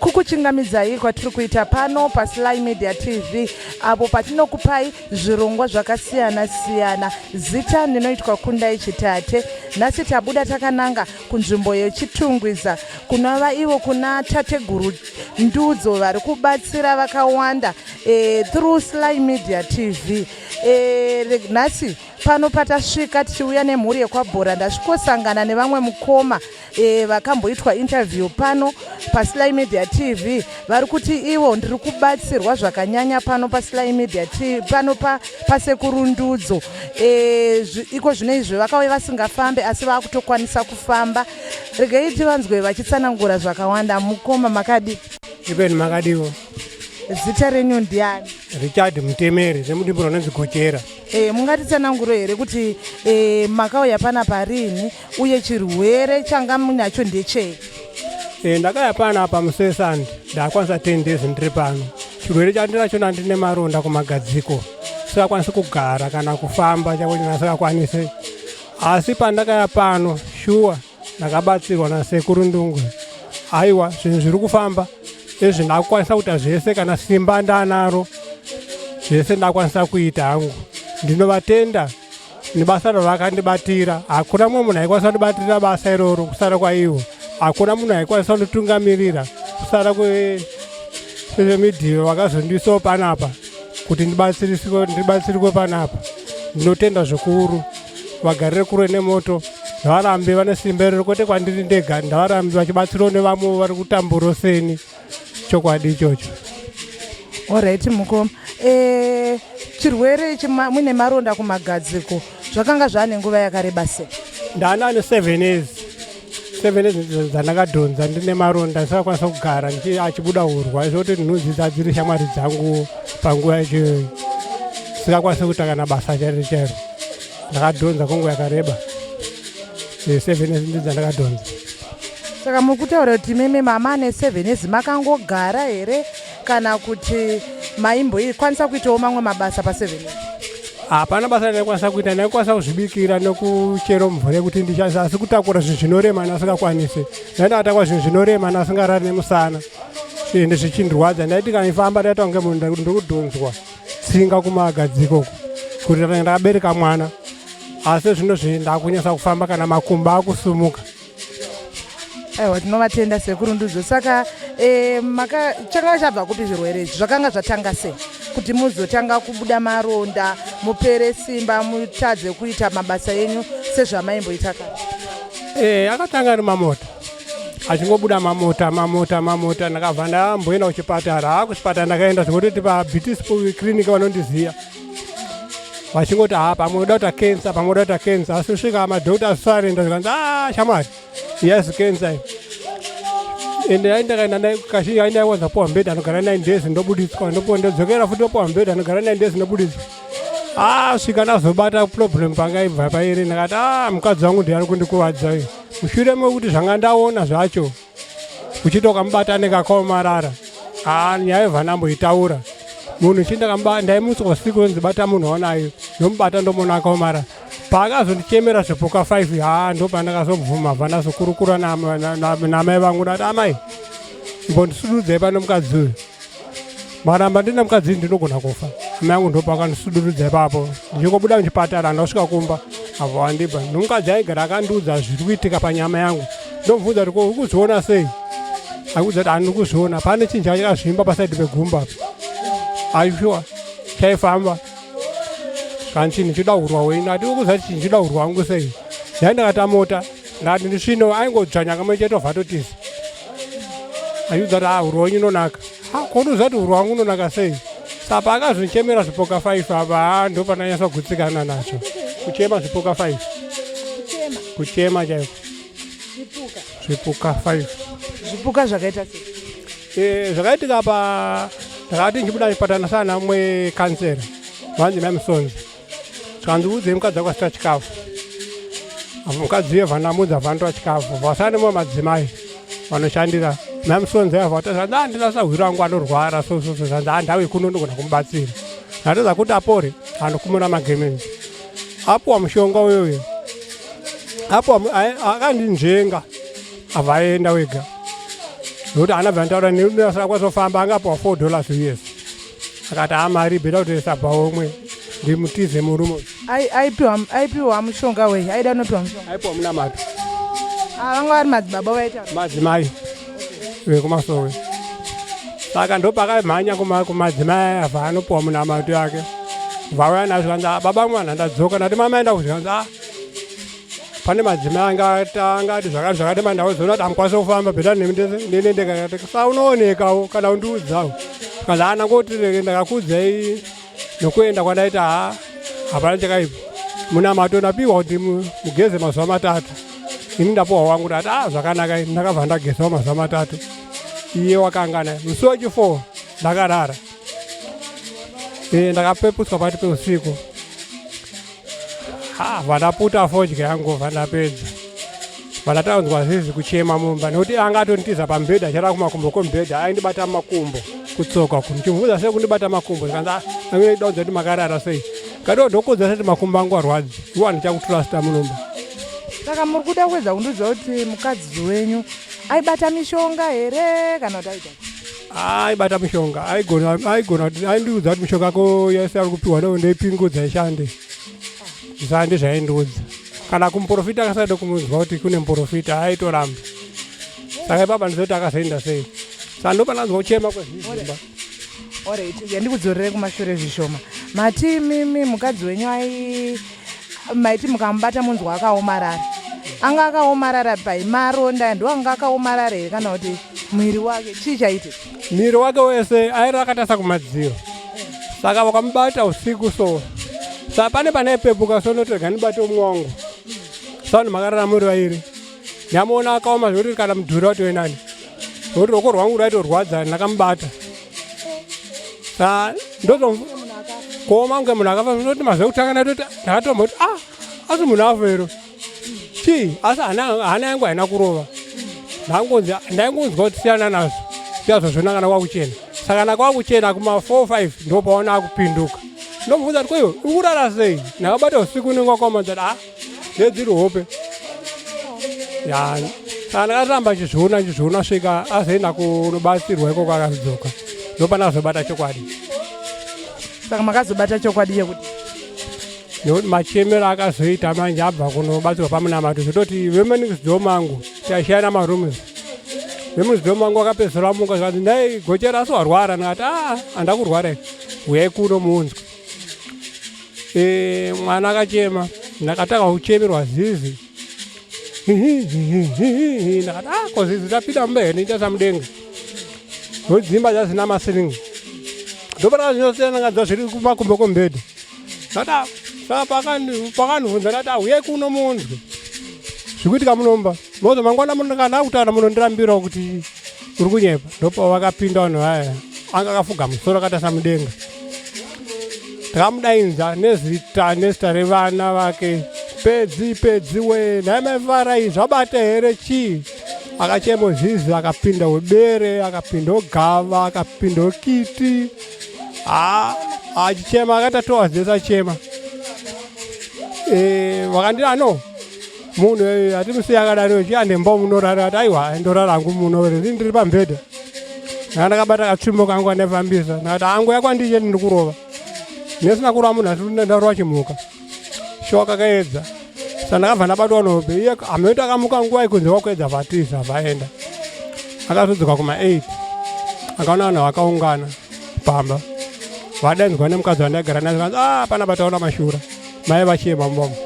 kukuchingamidzai kwatiri kuita pano paSly Media TV apo patinokupai zvirongwa zvakasiyana siyana. Zita ndinoitwa Kundai Chitate. Nhasi tabuda takananga kunzvimbo yechitungwiza kunova ivo kuna Tateguru Ndudzo vari kubatsira vakawanda through Sly Media TV. Nhasi pano patasvika tichiuya nemhuri yekwabhora ndasvikosangana nevamwe mukoma vakamboitwa interview pano paSly Media TV vari kuti ivo ndiri kubatsirwa zvakanyanya pano paSly Media TV pano pasekuru Ndudzo. Iko zvino izvi vakauya vasingafambe asi vakutokwanisa kufamba. Regei tivanzwe vachitsanangura zvakawanda. Mukoma makadi? Ipeni makadiwo. Zita renyu ndiani? Richard Mutemere remudimbura nenzikochera. Mungatitsanangure here kuti makauya pana parini uye chirwere changa munacho ndechei? Ndakauya pana pamusesandi ndakwanisa 10 days ndiri pano. Chirwere chandinacho ndine maronda kumagadziko. Sikakwanisi kugara kana kufamba chako chinasingakwanise. Asi pandakaya pano shuwa ndakabatsirwa nasekuru Ndungwe. Aiwa zvinhu zviri kufamba. Ezvi ndakwanisa kuita zvese kana simba ndanaro. Zvese ndakwanisa kuita hangu. Ndinovatenda nebasa ravakandibatira. Hakuna mumwe munhu aikwanisa kundibatirira basa iroro kusara kwaivo. Hakuna munhu aikwanisa kunditungamirira kusara kwezvemidhiyo vakazondisawo panapa kuti ndibatsirwe panapa. Ndinotenda zvikuru vagarire kure nemoto. Ndavarambe vane simba iroro kwete kwandiri ndega. Ndavarambe vachibatsirawo nevamwe vari kutamburoseni. Chokwadi ichocho. Alright mukoma. Chirwere mune maronda kumagadziko zvakanga zvane nguva yakareba sei? Ndana ne 7 years. 7 years dzandakadhonza ndine maronda ndisakwanisa kugara achibuda urwa zvoti ndinozidza dziri shamwari dzangu panguva yacho. Sikakwanisa kuita kana basa chairo. Ndakadhonza kwenguva yakareba. 7 years ndidzandakadhonza. Saka mukutaura kuti mimi mama ne 7 years makangogara here kana kuti maimboikwanisa kuitawo mamwe mabasa pa 7 years? Hapana basa ndaikwanisa kuita, ndaikwanisa kuzvibikira nekuchera mvura kuti ndishandisa, asi kutakura zvinhu zvinorema ndasingakwanisi. Ndaitakura zvinhu zvinorema ndasingarari nemusana. Ende zvichindirwadza ndaiti kana ifamba ndaita kunge munhu ndikudhonzwa tsinga kumagadziko kuti ndakabereka mwana. Asi zvino ndakunyasa kufamba kana makumbo akusumuka. Aiwa tinovatenda sekuru Ndudzo. Saka changa chabva kupi zvirwere izvi? Zvakanga zvatanga sei kuti muzotanga kubuda maronda, mupere simba, mutadze kuita mabasa enyu sezvamaimboita kare? Akatanga ari mamota. Achingobuda mamota. Ndakabva ndamboenda kuchipatara. Kuchipatara ndakaenda zvekutoti paBT clinic vanondiziya. Vachingoti pamoda kuita cancer, asi kusvika madhokota asarenda zvikanzi shamwari yes cancer. Ende ndakaenda kazhinji ndaikwanisa kupiwa mubhedha anogara 9 days ndobuditswa, ndodzokera futi opiwa mubhedha anogara 9 days ndobuditswa. Svika ndazobata problem pangaibva pairi ndakati mukadzi wangu ndiari kundikuvadza. Mushure mekuti zvanga ndaona zvacho uchiti ukamubata nekakaomarara nyaya yebva ndamboitaura. Munhu chindakambata ndaimutswa usiku nzibata munhu wanayo nomubata ndomona akaomarara. Paakazondichemera zvipuka 5 ndopandakazobvuma bva ndazokurukura namai vangu ndati amai mbondisudurudzai pano mukadzi uyu. Maramba ndina mukadzi ndinogona kufa. Amai angu ndopakandisudurudzai papo. Ndichikobuda muchipatara ndasvika kumba abva wandipa. Nomukadzi aigara akandiudza zviri kuitika panyama yangu. Ndomubvunza kuti uri kuzviona sei? Akudza kuti handiri kuzviona. Pane chinhu chakazvimba pasaidhi pegumba. Aishuwa chaifamba kana chinhu chidaurwa wenyu. Ati ukuziva kuti chinhu chidaurwa wangu sei? Ndaindakata mota ndati ndisvino aingodzvanya kamwe chetovha totisi. Achiudza kuti urwa wenyu unonaka. Konoziva kuti urwa wangu unonaka sei? Saka paakazondichemera zvipuka 5 apa ndopandanyasa kugutsikana nacho. Kuchema zvipuka 5. Kuchema chaiko. Zvipuka 5. Zvipuka zvakaita sei? Zvakaitika ndakati ndichibuda muchipatara sana mumwe kansera vanzi namusonzi. Tikandiudze mukadzi akwasita chikafu. Mukadzi uyo vandamudza vandowa chikafu. Vasana mumwe madzimai vanoshandira. Namusonzi aiva vatazva ndinasa hwiri wangu anorwara zvanzi ndawe kuno ndogona kumubatsira. Ndatoza kuti apore andokumura magemenzi. Apuwa mushonga uyoyo. Apuwa akandinzvenga abva aenda wega. nokuti ana bvantaura neunasaka kwazofamba angapawa $4 uyesu akati amari bheda kuti sabva omwe ndimutize murume aipiwa mushonga wei aida nopiwa mushonga aipiwa munamato vanga vari madzibaba vaita madzimai vekumasowe saka ndopakamhanya kumadzimai abva anopiwa munamato yake vauya nazvo kanza baba mwana ndadzoka nati mama enda kuzvikanza pane madzimai angati zvakati mandakuzoona kuti amukwanisa kufamba bheta nenendekakati saunoonekawo kana undiudzawo kanza ana ngoti ndakakudzai nokuenda kwandaita hapana chakaipa munamato ndapiwa kuti mugeze mazuva 3 ini ndapiwa wangu kuti zvakanaka ndakabva ndagezawo mazuva 3 iye wakangana musi wechi4 ndakarara ndakapepuswa pati peusiku vandaputa fodya yangu vandapedza vandataunzwa zizi kuchema mumba nekuti angatonitiza pambhedha achara kumakumbo kombhedha aindibata makumbo kutsoka kumchibvunza sei kundibata makumbo zikanza daudza kuti makarara sei kadodokudza seti makumbo angu arwadzi iwo handichakutrasta munomba saka muri kuda kuedza kundudza kuti mukadzi wenyu aibata mishonga here kana kuti aita aibata mishonga aigona kuti aindiudza kuti mishonga yako yese ari kupiwa ndeipingudza ishande zvishande zvaindiudza kana kumuprofita akasaida kumunzwa kuti kune muprofita aitoramba saka ipapa ndizoti akazoenda sei saka ndopananzwa kuchema kwezvizimba alright yandikudzorere kumashure zvishoma mati mimi mukadzi wenyu maiti mukamubata munzwa akaomarara anga akaomarara paimaronda ndo anga akaomarara here kana kuti mwiri wake chii chaitika mwiri wake wese airi akatasa kumadziro saka vakamubata usiku so saka pane pepuka sonotorega ndibate umwe wangu saka makarara muri vairi nyamuona akaoma zvokuti kana mudhuri watoenani zvokuti ruoko rwangu rwaitorwadza ndakamubata saka kuoma kunge munhu akafa zvinoti mazuva ekutanga ndakatomba kuti asi munhu afa ero chii asi hana yangu haina kurova ndaingonzwa kuti siyana nazvo siyazvozvona kana kwakuchena saka kana kwakuchena kuma4-5 ndo paona akupinduka ndomubvunza kuti kweyo ukurara sei ndakabata usiku ningwakaoma ndati ndedziri hope saka ndakatamba chizviona svika azoenda kunobatsirwa ikoko akazodzoka ndopana azobata chokwadi saka makazobata chokwadi yekuti nekuti machemero akazoita manje abva kunobatsirwa pamunamato zvototi vemuzido mangu tiashiyana marumes vemuzido mangu akapedzisira amuka zvikanzi ndai gochera asi warwara ndakati handakurwara uyai kuno muunzwa mwana akachema ndakatanga kuchemerwa zizi ndakati kozizi tapinda mumba here niita samudenga nodzimba dzazina masiringi ndopana zvinosiyana zviri kumakumbo kombedha ndati saka pakandibvunza ndati uyai kuno muunzwe zvikuitika munomba mozo mangwana kana akutana munondirambira kuti uri kunyepa ndopa vakapinda vanhu vaya anga akafuga musoro akatasa mudenga takamudainza nezita revana vake pedzi we nhaimaifarai zvabata here chii akachema zizi akapinda ubere akapinda ogava akapinda okiti achichema akatatowa zese achema vakandira no munhu hatimusiyi akadaro chiandemba munorara ati aiwa ndorara hangu muno ndiri pambhedha ndakabata katsvimbo kangu andaifambisa ndakati hangu yakwandiche ndiri kurova nesina kurova munhu asi ndarova chimuka showa kakaedza saka ndakabva ndabatwa nope iye hameti akamuka nguva ikunze kwakuedza vatisa vaenda akazodzoka kuma8 akaona vanhu vakaungana pamba vadainzwa nemukadzi wandaigara naye zikanzi pana bataona mashura mai vachema mubomo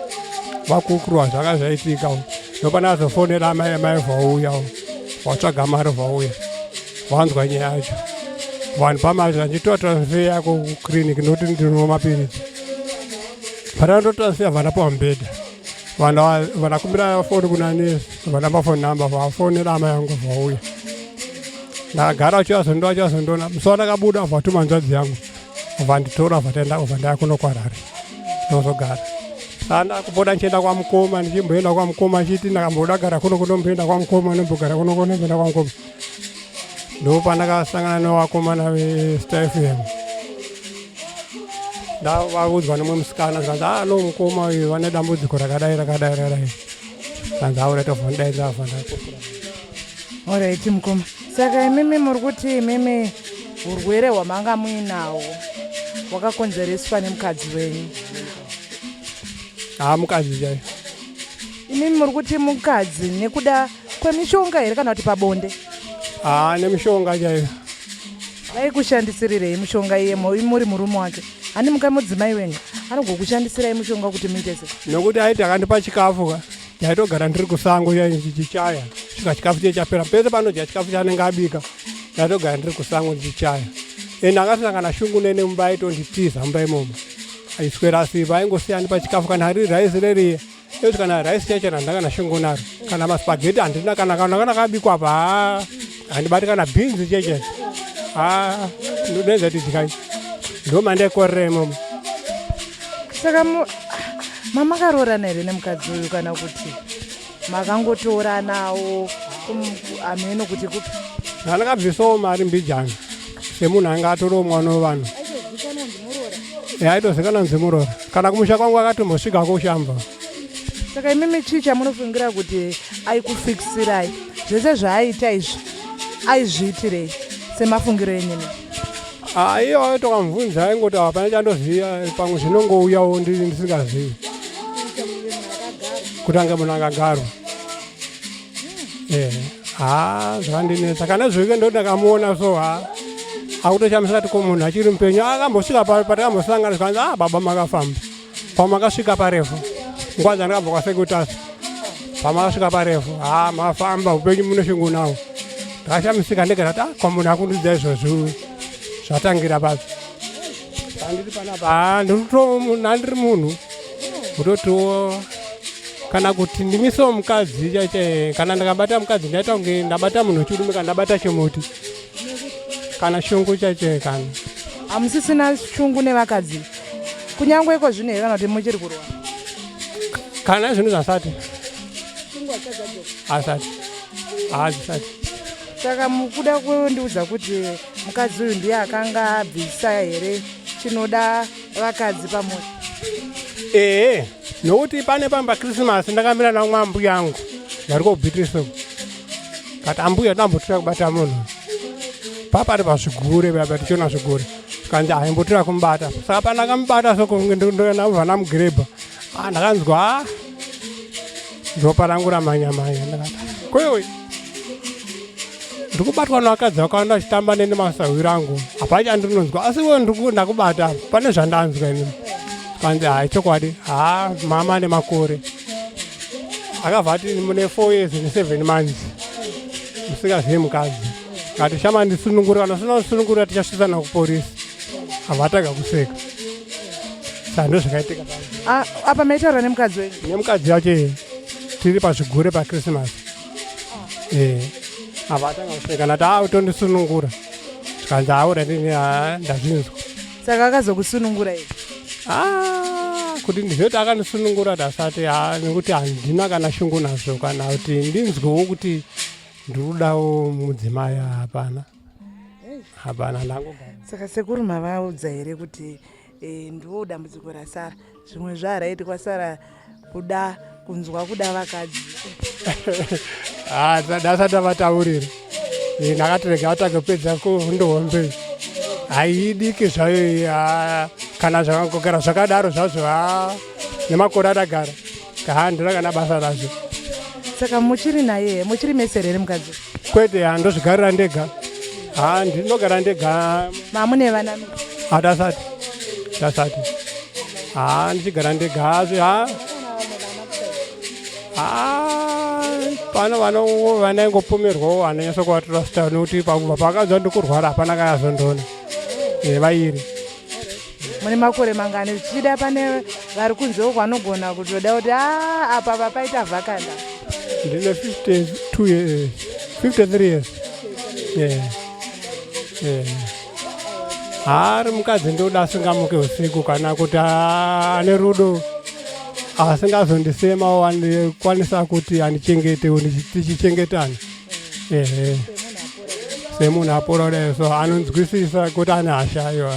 vakukurwa zvaka zvaitika nopana azofonera mai vauyawo vatsvaga mari vauya vanzwa nyaya yacho vanhu pamazvi vanchitoa transfer yako kuclinic noti ndino mapiritsi patandotransfer vandapiwa mubhedha vandakumbira foni kuna nesi vandamba foni namba vafonera amai yangu vauya ndakagara uchazondona musi wandakabuda vatuma nzvadzi yangu vanditora vataenda vandaya kunokwarari ndozogara sana kupoda nchienda kwamukoma ndichimboenda kwamukoma chiti ndakamboda gara kuno kunomboenda kwamukoma nombogara kuno kunomboenda kwamukoma ndopandakasangana nevakomana veSTFM ndavaudzwa nemwe musikana zikanzi no mukoma uyu vane dambudziko rakadai kanzi aureta vhondaidza vhanda alright mukoma Saka imimi muri kuti imimi urwere hwamanga muinawo hwakakonzereswa nemukadzi wenyu. Mukadzi chaiyo. Imimi muri kuti mukadzi nekuda kwemishonga here kana kuti pabonde? Nemishonga chaiyo. Vaikushandisirirei mishonga iye muri murume wake? Hani mukamudzimai wenyu anogokushandisirai mishonga kuti muite sei? Nokuti aiti akandipa chikafu ka ndaitogara ndiri kusango chichaya svika chikafu chiye chapera. Pese panodya chikafu chaanenge abika ndaitogara ndiri kusango ndichichaya. Ende akasangana shungu nene mumba aitonditiza mumba imomo. Aiswera sipa aingosiyani pachikafu kana hari raisi reriye. Yoti kana raisi chachena ndakana shungu naro. Kana maspaghetti handina kana kabikwa pa handibati kana beans cheche. Ndodenza tidzikai. Ndo mandaikorera imomo. Saka mamakarorana here nemukadzi uyu kana kuti makangotoranawo ameno kuti kupi? Ndakabvisawo mari mbijana semunhu anga atorowo mwana wevanhu. Aitozikanwa nzimurora kana kumusha kwangu akatombosvika kushamba. Saka imimi chii chamunofungira kuti aikufikisirai zvese zvaaita izvi aizviitirei semafungiro enyini? Iyo tokamubvunza aingoti hapana chandoziva pamwe zvinongouyawo ndisingazivi kuti ange munhu akagarwa. Zvakandinetsa kana zvike ndoti ndakamuona so akutoshamisira kuti ko munhu achiri mupenyu akambosvika patakambosangana zvikanzi baba makafamba pamakasvika parefu nguva dzandakabva kwasekutasi pamakasvika parefu mafamba upenyu munoshungu nawo. Ndakashamisika ndegara kuti kwa munhu akundidza izvozvo zvatangira papi andiri panapa ndandiri munhu kutotiwo kana kuti ndimisewo mukadzi chaiche kana ndakabata mukadzi ndaita kunge ndabata munhu chirume kana ndabata chimuti kana shungu chaiche. Kana hamusisina shungu nevakadzi kunyangwe iko zvino here kana kuti muchiri kurwa? Kana zvinhu zvasati asati dzisati. Saka mukuda kundiudza kuti mukadzi uyu ndiye akanga abvisa here chinoda vakadzi pamwe? Nokuti pane pamba Christmas ndakamira namwe ambuya angu ndari kobhitiriso kati ambuya ndambotira kubata munhu papari pazvigure papa tichiona zvigure kanzi aimbotira kumubata. Saka pandakamubata sokundonaubva namugirebha ndakanzwa ropa rangu ramanyamanya ndakati kwewe ndikubatwa nevakadzi vakawanda vachitamba nene masahwiro angu hapacha ndinonzwa asi we ndakubata pane zvandanzwa inini. Kanzi chokwadi mama nemakore akabva ati mune 4 years ne7 months musikazivi mukadzi ngati shama ndisunungura kana usina kusunungura tichasvisana kuporisi havataga kuseka. Saka ndo zvakaitika apa maitaura nemukadzi wenyu? Nemukadzi yacho tiri pazvigure paChristmas. Havatanga kuseka nati utondisunungura zvikanzi aura ndini ndazvinzwa. Saka akazokusunungura here? Kuti ndizvoti akandisunungura dasati nekuti handina kana shungu nazvo kana kuti ndinzwewo kuti ndirudawo mudzimai hapana ndangogara. Saka sekuru mavaudza here kuti ndiwo dambudziko rasara zvimwe zvaraitwa sara kuda kunzwa kuda vakadzi? Dasati avataurira ndakatirega vatage kupedza kundohombe haidiki zvayo kana zvakangogara zvakadaro zvazvo nemakore adagara kahandira kana basa razvo. Saka muchiri naye muchiri mesere here mukadzi? Kwete handozvigarira ndega ndinogara ndega. Mamune vana? Dasati ndichigara ndega pano vanaingopomerwawo vananyasa kuvatrasta nokuti pakubva pakazva ndikurwara hapana kayazondona vairi. Mune makore mangani zvichida pane vari kunzewo kwanogona kutoda kuti apa papaita vhakanda? Ndine 52 years 53 years. Hari mukadzi ndoda asingamuke usiku kana kuti ane rudo asingazondisemawo andikwanisa kuti andichengetewo tichichengetana. Semunhu apora kudai so anonzwisisa kuti ane hasha iyo.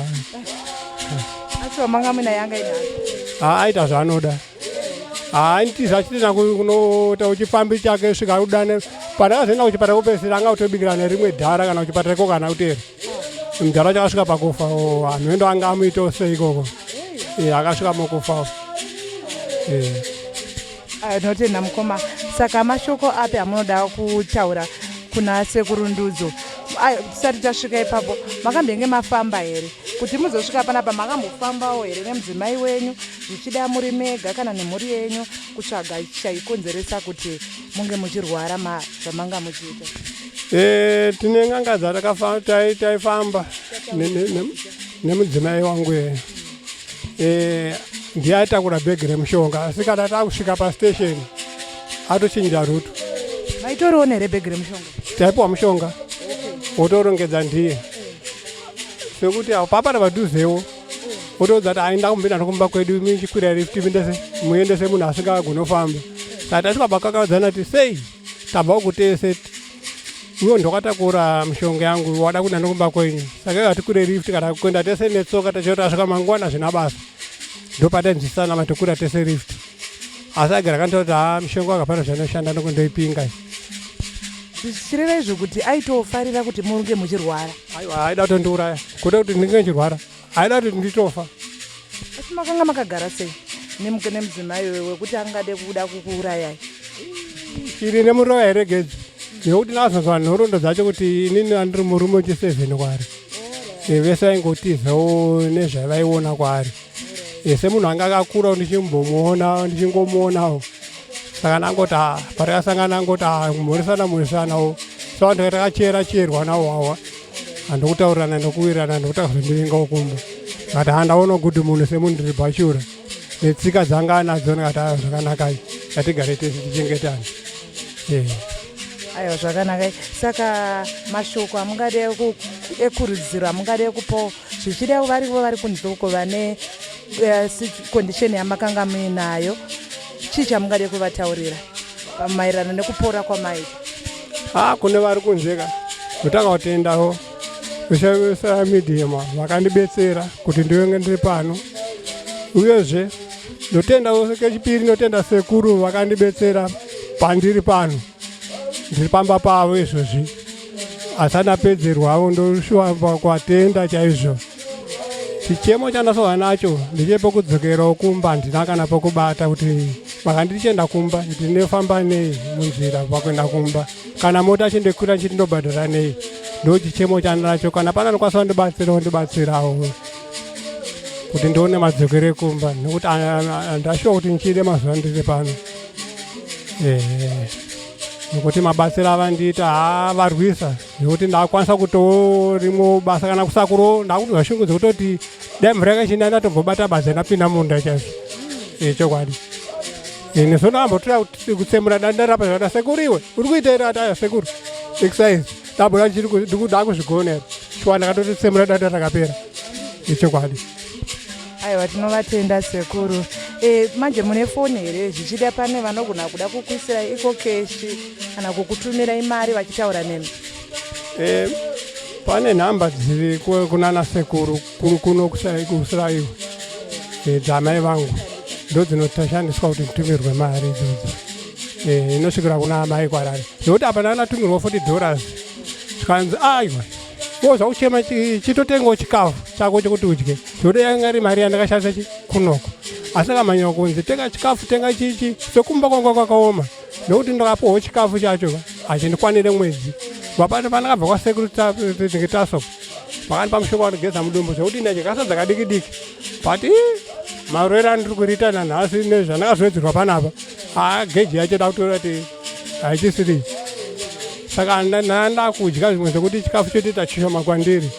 Asi wamanga muna yanga ina? Aita zvaanoda. handitiza achitina kunota uchifambi chake svika udane pandakazoenda kuchipatara kupesira anga kutobikira nerimwe dhara kana kuchipatara ikoko kana kutera mudhara chakasvika pakufa hanhu endo anga amuitawo sei ikoko akasvika mukufa notenda mukoma. Saka mashoko api amunoda kutaura kuna sekuru Ndudzo? Tisati tasvika ipapo makambenge mafamba here kuti muzosvika panapa? Makambofambawo here nemudzimai wenyu zvichida muri mega kana nemhuri yenyu kutsvaga chaikonzeresa kuti munge muchirwara zvamanga muchiita? Tine n'anga taifamba nemudzimai wangu ndiye aitakura bhegi remushonga, asi kana takusvika pastation atochinja rutu. Maitoriwo here bhegi remushonga? Taipiwa mushonga wotorongedza ndiye sekuti papana padhuzewo wotoudza kuti ainda kumbinda nokumba kwedu michikwira lift muendese munhu asingagoni kufamba. Saka tasvika pakakaudzana kuti sei tabva kutese iwo ndokatakura mushonga yangu wada kuenda nokumba kwenyu, saka ikatikwire lift kana kuenda tese netsoka tachoti tasvika mangwana zvina basa ndopatanzwisana matokura tese lift. Asi agara kantaura kuti mushonga wakapana zvanoshanda nokundoipinga. Zvichireva izvo kuti aitofarira kuti munge muchirwara? Aiwa, aida kutondiuraya kuda kuti ndinge nchirwara, aida kuti nditofa. Asi makanga makagara sei nemudzimai wekuti angade kuda kukuurayai? Chiri nemuroya heregedzi nekuti nazonzwa nhoroondo dzacho kuti inini andiri murume wechi7 kwaari. Vese vaingotizawo nezvavaiona kwaari. Semunhu anga akakura ndichingomuonawo. Saka nangoti parikasangana angoti mhorisanawo. So vanhu takachera nawo hawa handokutaurirana ndokuwirirana ndokuti akazondivingawo kumba. Kati handaona kuti munhu semunhu ndiri bhashura netsika dzanga anadzo ndikati zvakanakai ngatigare tese tichengetana. Aiwa, zvakanaka. Saka mashoko amungade ekurudziro amungade kupawo zvichida varivo vari kunze uko vane kondisheni yamakanga muinayo, chii chamungade kuvataurira maererano nekupora kwamaita? Kune vari kunzeka ndotanga kutendawo kushavisa media vakandibetsera kuti ndiwenge ndiri pano, uyezve ndotendawo kechipiri ndotenda sekuru vakandibetsera pandiri pano ndiri pamba pavo izvozvi. Asana pedzerwawo ndoshuwa kwatenda chaizvo. Chichemo chandasova nacho ndechepekudzokerawo kumba handina kana pokubata kuti makandichenda kumba ndinofamba nei munzira pakuenda kumba, kana mota chindekwira chindobhadhara nei. Ndo chichemo chandinacho. Kana pana nokwanisa ndibatsirawo kuti ndione madzokero ekumba nekuti ndashuwa kuti ndichide mazuva ndiri pano. Nekuti mabatsiro avandiita varwisa nekuti ndakwanisa kutorimwo basa kana kusakuro ndakuti shungu kutoti dai mvura yakachinda ndatombobata basa ndapinda munda chaizvo. Chokwadi neso ndambotora kutsemura danda rapa zvada sekuru iwe uri kuita ere ati aya sekuru exercise ndabona ndikuda kuzvigonera shwa ndakatotsemura danda rakapera. Chokwadi. Aiwa, tinovatenda sekuru. Manje mune foni here zvichida pane vanogona kuda kukuisira iko keshi kana kukutumira imari vachitaura nemi? Pane nhamba dziri kunana sekuru kuno kusiraiwa dzamai vangu ndo dzinoshandiswa kuti nditumirwe mari idzodzo. Inosvikira kuna amai kwarari nekuti apa ndakatumirwa $40 zvikanzi aiwa wozva kuchema chitotengawo chikafu chako chokuti udye, ndokuti yanga iri mari yandakashandisa kunoko. Asi ndakamanya kunzi tenga chikafu tenga chichi sekumba kwanga kwakaoma ndokuti ndakapiwawo chikafu chacho hachindikwanire mwedzi. Vapane pandakabva kwasekuru taso makandipa mushonga wandigeza mudumbu zvekuti ndachikasa dzakadiki but marwere andiri kuritana nhasi nezvandakazowedzerwa panapa geji yacho dakutora kuti haichisiri. Saka ndakudya zvimwe zvekuti chikafu chotoita chishoma kwandiri.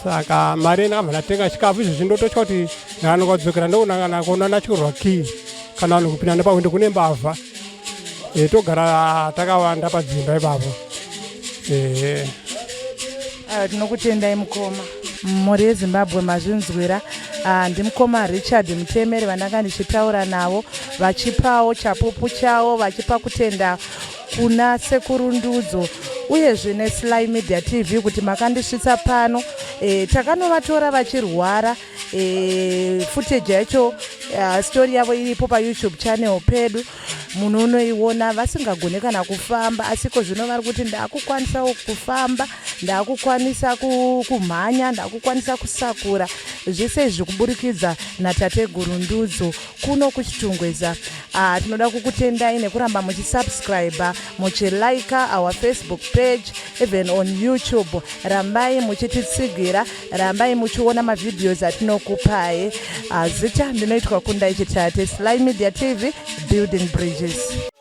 Saka mari ndakabva ndatenga chikafu izvozvi ndototya kuti ndakanokwadzokera ndokunakana kuona ndachorwa kii kana vanhu kupinda nepahwindo kune mbavha. Togara takawanda padzimba ipapo. Tinokutendai mukoma. Mhuri yeZimbabwe mazvinzwira. Ndimukoma Richard Mutemeri vandanga ndichitaura navo vachipawo chapupu chavo vachipa kutenda kuna sekuru Ndudzo uyezve neSly Media TV kuti makandisvitsa pano. Takanovatora vachirwara footage yacho story yavo iripo paYouTube channel pedu, munhu unoiona vasingagone kana kufamba, asiko zvino vari kuti ndakukwanisawo kufamba, ndakukwanisa kumhanya, ndakukwanisa kusakura, zvese izvi kuburikidza naTateguru Ndudzo kuno kuchitungweza. Tinoda kukutendai nekuramba muchisubscribe, muchilike our Facebook page, even on YouTube. Rambai muchititsigira, rambai muchiona mavideos atinokupai. Zita ndinoitwa Kunda Ichitate, Sly Media TV, building bridges.